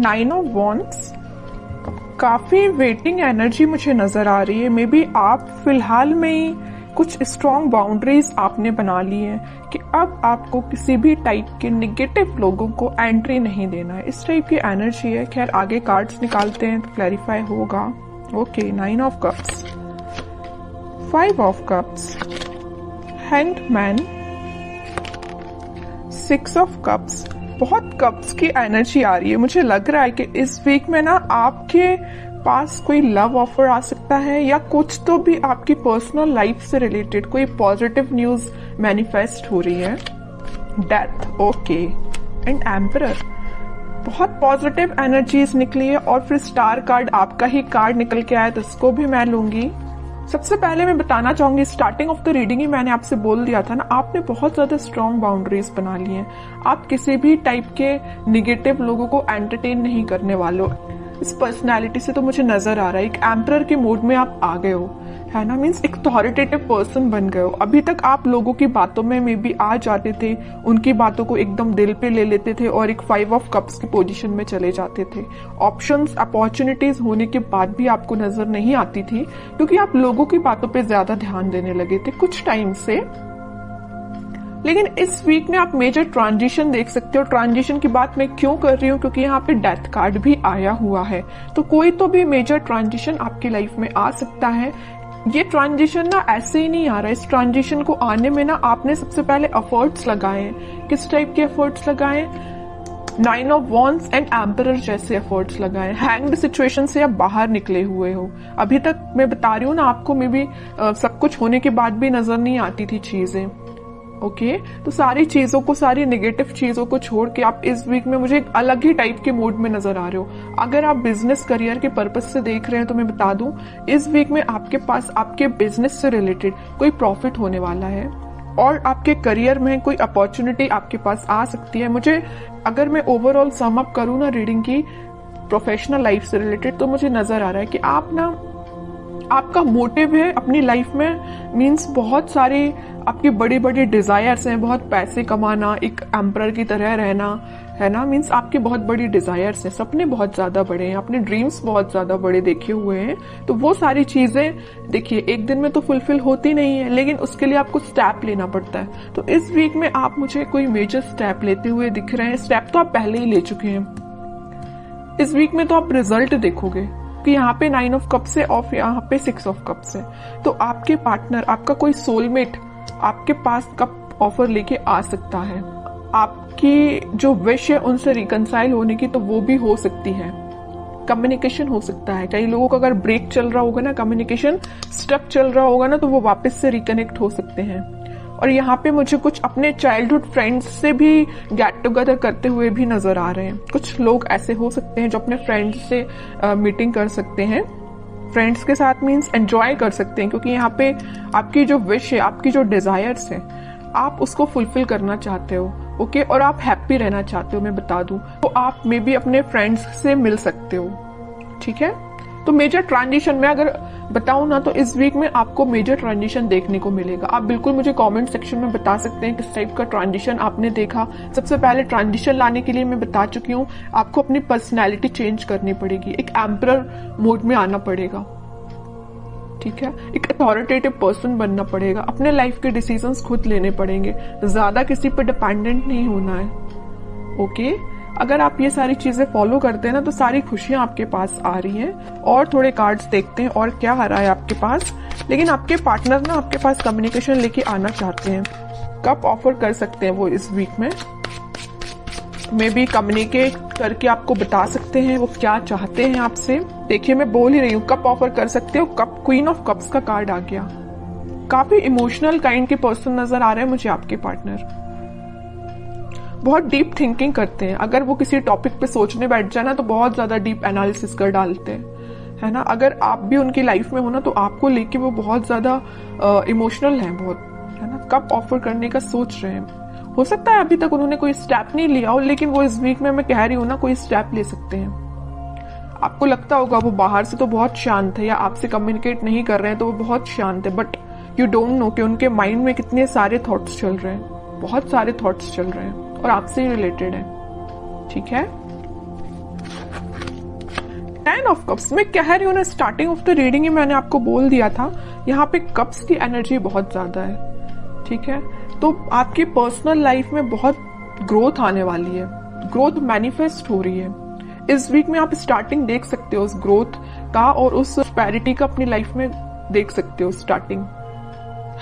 9 of wands, काफी waiting energy मुझे नजर आ रही है। मे बी आप फिलहाल में ही कुछ स्ट्रॉन्ग बाउंड्रीज आपने बना ली है कि अब आपको किसी भी टाइप के निगेटिव लोगों को एंट्री नहीं देना है, इस टाइप की एनर्जी है। खैर आगे कार्ड्स निकालते हैं तो क्लैरिफाई होगा। Okay, 9 of cups, 5 of cups, hanged man, 6 of cups. बहुत कप्स की एनर्जी आ रही है। मुझे लग रहा है कि इस वीक में ना आपके पास कोई लव ऑफर आ सकता है या कुछ तो भी आपकी पर्सनल लाइफ से रिलेटेड कोई पॉजिटिव न्यूज मैनिफेस्ट हो रही है। डेथ, ओके, एंड एम्परर, बहुत पॉजिटिव एनर्जीज निकली है। और फिर स्टार कार्ड, आपका ही कार्ड निकल के आया तो इसको भी मैं लूंगी। सबसे पहले मैं बताना चाहूंगी, स्टार्टिंग ऑफ द रीडिंग ही मैंने आपसे बोल दिया था ना, आपने बहुत ज्यादा स्ट्रॉन्ग बाउंड्रीज बना ली हैं। आप किसी भी टाइप के निगेटिव लोगों को एंटरटेन नहीं करने वाले हो। इस पर्सनालिटी से तो मुझे नजर आ रहा है एक एम्परर के मोड में आप आ गए हो, है ना। मीन्स एक अथॉरिटेटिव पर्सन बन गए हो। अभी तक आप लोगों की बातों में मे बी आ जाते थे, उनकी बातों को एकदम दिल पे ले लेते थे और एक 5 ऑफ कप्स की पोजीशन में चले जाते थे। ऑप्शंस, अपॉर्चुनिटीज होने के बाद भी आपको नजर नहीं आती थी क्योंकि आप लोगों की बातों पे ज्यादा ध्यान देने लगे थे कुछ टाइम से। लेकिन इस वीक में आप मेजर ट्रांजिशन देख सकते हो। ट्रांजिशन की बात मैं क्यों कर रही हूँ, क्योंकि यहाँ पे डेथ कार्ड भी आया हुआ है। तो कोई तो भी मेजर ट्रांजिशन आपकी लाइफ में आ सकता है। ये ट्रांजिशन ना ऐसे ही नहीं आ रहा है। इस ट्रांजिशन को आने में ना आपने सबसे पहले एफर्ट्स लगाए। किस टाइप के एफर्ट्स लगाए? 9 ऑफ वॉन्ड्स एंड एम्परर जैसे एफर्ट्स लगाए। हैंग्ड सिचुएशन से आप बाहर निकले हुए हो। अभी तक मैं बता रही हूँ ना आपको, मे बी सब कुछ होने के बाद भी नजर नहीं आती थी चीजें। ओके, तो सारी चीजों को, सारी नेगेटिव चीजों को छोड़ के आप इस वीक में मुझे एक अलग ही टाइप के मूड में नजर आ रहे हो। अगर आप बिजनेस करियर के पर्पस से देख रहे हैं तो मैं बता दूं, इस वीक में आपके पास आपके बिजनेस से रिलेटेड कोई प्रॉफिट होने वाला है और आपके करियर में कोई अपॉर्चुनिटी आपके पास आ सकती है। मुझे, अगर मैं ओवरऑल सम अप करूं ना रीडिंग की प्रोफेशनल लाइफ से रिलेटेड, तो मुझे नजर आ रहा है कि आप ना, आपका मोटिव है अपनी लाइफ में, मीन्स बहुत सारी आपकी बड़ी बड़ी डिजायर्स हैं। बहुत पैसे कमाना, एक एम्परर की तरह रहना, है ना। मीन्स आपके बहुत बड़ी डिजायर्स हैं, सपने बहुत ज्यादा बड़े हैं, अपने ड्रीम्स बहुत ज्यादा बड़े देखे हुए हैं। तो वो सारी चीजें देखिए एक दिन में तो फुलफिल होती नहीं है, लेकिन उसके लिए आपको स्टेप लेना पड़ता है। तो इस वीक में आप मुझे कोई मेजर स्टेप लेते हुए दिख रहे हैं। स्टेप तो आप पहले ही ले चुके हैं। इस वीक में तो आप रिजल्ट देखोगे कि यहाँ पे 9 ऑफ कप्स है और यहाँ पे 6 ऑफ कप्स है। तो आपके पार्टनर, आपका कोई सोलमेट आपके पास कप ऑफर लेके आ सकता है। आपकी जो विश है उनसे रिकंसाइल होने की, तो वो भी हो सकती है। कम्युनिकेशन हो सकता है। कई लोगों का अगर ब्रेक चल रहा होगा ना, कम्युनिकेशन स्टक चल रहा होगा ना, तो वो वापस से रिकनेक्ट हो सकते हैं। और यहाँ पे मुझे कुछ अपने चाइल्डहुड फ्रेंड्स से भी गेट टुगेदर करते हुए भी नजर आ रहे हैं। कुछ लोग ऐसे हो सकते हैं जो अपने फ्रेंड्स से मीटिंग कर सकते हैं। फ्रेंड्स के साथ मीन्स एंजॉय कर सकते हैं, क्योंकि यहाँ पे आपकी जो विश है, आपकी जो डिजायर्स है, आप उसको फुलफिल करना चाहते हो। ओके, और आप हैप्पी रहना चाहते हो, मैं बता दूं। तो आप मे बी अपने फ्रेंड्स से मिल सकते हो। ठीक है, तो मेजर ट्रांजिशन में अगर बताऊं ना, तो इस वीक में आपको मेजर ट्रांजिशन देखने को मिलेगा। आप बिल्कुल मुझे कमेंट सेक्शन में बता सकते हैं किस टाइप का ट्रांजिशन आपने देखा। सबसे पहले ट्रांजिशन लाने के लिए मैं बता चुकी हूँ, आपको अपनी पर्सनैलिटी चेंज करनी पड़ेगी, एक एम्परर मोड में आना पड़ेगा। ठीक है, एक अथॉरिटेटिव पर्सन बनना पड़ेगा, अपने लाइफ के डिसीजंस खुद लेने पड़ेंगे, ज्यादा किसी पर डिपेंडेंट नहीं होना है। ओके, अगर आप ये सारी चीजें फॉलो करते हैं ना, तो सारी खुशियां आपके पास आ रही हैं। और थोड़े कार्ड्स देखते हैं और क्या आ रहा है आपके पास। लेकिन आपके पार्टनर ना आपके पास कम्युनिकेशन लेके आना चाहते हैं। कब ऑफर कर सकते हैं वो इस वीक में, मे बी कम्युनिकेट करके आपको बता सकते हैं वो क्या चाहते हैं आपसे। देखिए मैं बोल ही रही हूँ, कब ऑफर कर सकते हो। कप, क्वीन ऑफ कप्स का कार्ड आ गया। काफी इमोशनल काइंड के पर्सन नजर आ रहे हैं मुझे आपके पार्टनर। बहुत डीप थिंकिंग करते हैं। अगर वो किसी टॉपिक पे सोचने बैठ जाए ना, तो बहुत ज्यादा डीप एनालिसिस कर डालते हैं, है ना। अगर आप भी उनकी लाइफ में हो ना, तो आपको लेके वो बहुत ज्यादा इमोशनल है, बहुत, है ना। कब ऑफर करने का सोच रहे हैं। हो सकता है अभी तक उन्होंने कोई स्टेप नहीं लिया हो, लेकिन वो इस वीक में, मैं कह रही हूँ ना, कोई स्टेप ले सकते हैं। आपको लगता होगा वो बाहर से तो बहुत शांत है, या आपसे कम्युनिकेट नहीं कर रहे हैं तो वो बहुत शांत है, बट यू डोंट नो कि उनके माइंड में कितने सारे थॉट्स चल रहे हैं। बहुत सारे थॉट्स चल रहे हैं और आपसे ही रिलेटेड है। ठीक है, ऑफ कप्स, मैं कह रही हूँ ना, स्टार्टिंग ऑफ द रीडिंग ही मैंने आपको बोल दिया था, यहाँ पे कप्स की एनर्जी बहुत ज्यादा है, ठीक है। तो आपकी पर्सनल लाइफ में बहुत ग्रोथ आने वाली है, ग्रोथ मैनिफेस्ट हो रही है। इस वीक में आप स्टार्टिंग देख सकते हो उस ग्रोथ का, और उस प्रोस्पेरिटी का अपनी लाइफ में देख सकते हो स्टार्टिंग।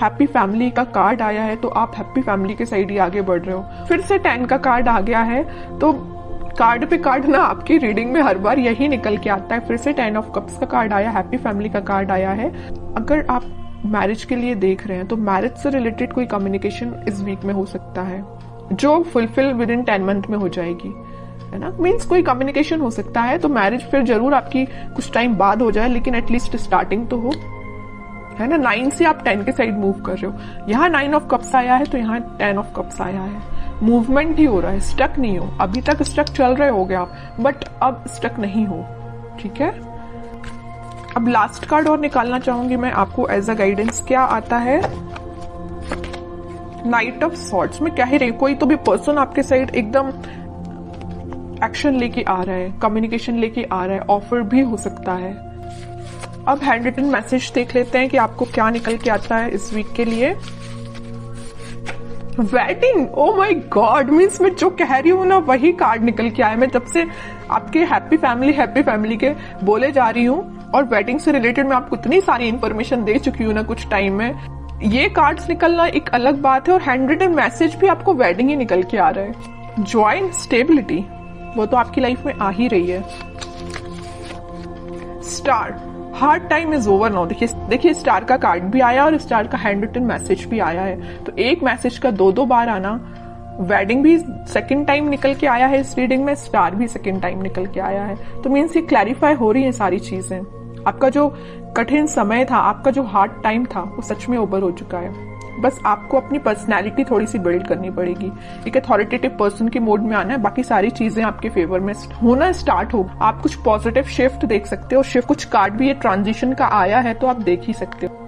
हैप्पी फैमिली का कार्ड आया है, तो आप हैप्पी फैमिली के साइड ही आगे बढ़ रहे हो। फिर से 10 का कार्ड आ गया है, तो कार्ड पे कार्ड ना आपकी रीडिंग में हर बार यही निकल के आता है। फिर से 10 ऑफ कप्स का कार्ड आया, हैप्पी फैमिली का कार्ड आया है। अगर आप मैरिज के लिए देख रहे हैं तो मैरिज से रिलेटेड कोई कम्युनिकेशन इस वीक में हो सकता है, जो फुलफिल विद इन 10 मंथ में हो जाएगी, है ना। मीन्स कोई कम्युनिकेशन हो सकता है, तो मैरिज फिर जरूर आपकी कुछ टाइम बाद हो जाए, लेकिन एटलीस्ट स्टार्टिंग तो हो, है ना। 9 से आप 10 के साइड मूव कर रहे हो। यहाँ 9 ऑफ कप्स आया है, तो यहाँ 10 ऑफ कप्स आया है। मूवमेंट ही हो रहा है, स्टक नहीं हो। अभी तक स्टक चल रहे होगे आप, बट अब स्टक नहीं हो, ठीक है। अब लास्ट कार्ड और निकालना चाहूंगी मैं आपको एज अ गाइडेंस। क्या आता है? Night of swords. मैं कह ही रही, कोई तो भी पर्सन आपके साइड एकदम एक्शन लेके आ रहा है, कम्युनिकेशन लेके आ रहा है, ऑफर भी हो सकता है। अब हैंड रिटन मैसेज देख लेते हैं कि आपको क्या निकल के आता है इस वीक के लिए। Wedding, oh my God, means मैं जो कह रही हूँ ना वही कार्ड निकल के आया। मैं जब से आपके हैप्पी फैमिली के बोले जा रही हूँ, और वेडिंग से रिलेटेड मैं आपको इतनी सारी इंफॉर्मेशन दे चुकी हूँ ना कुछ टाइम में। ये कार्ड्स निकलना एक अलग बात है, और हैंड रिटन मैसेज भी आपको वेडिंग ही निकल के आ रहा है। जॉय एंड स्टेबिलिटी, वो तो आपकी लाइफ में आ ही रही है। Star, hard time is over now. देखिए स्टार का कार्ड भी आया और स्टार का हैंड रिटन मैसेज भी आया है, तो एक मैसेज का दो बार आना। वेडिंग भी सेकंड टाइम निकल के आया है इस रीडिंग में, स्टार भी सेकंड टाइम निकल के आया है, तो मीन्स ये क्लैरिफाई हो रही है सारी चीजें। आपका जो कठिन समय था, आपका जो हार्ड टाइम था, वो सच में ओवर हो चुका है। बस आपको अपनी पर्सनैलिटी थोड़ी सी बिल्ड करनी पड़ेगी, एक अथॉरिटेटिव पर्सन के मोड में आना है, बाकी सारी चीजें आपके फेवर में होना स्टार्ट हो। आप कुछ पॉजिटिव शिफ्ट देख सकते हो, शिफ्ट कुछ कार्ड भी ये ट्रांजिशन का आया है, तो आप देख ही सकते हो।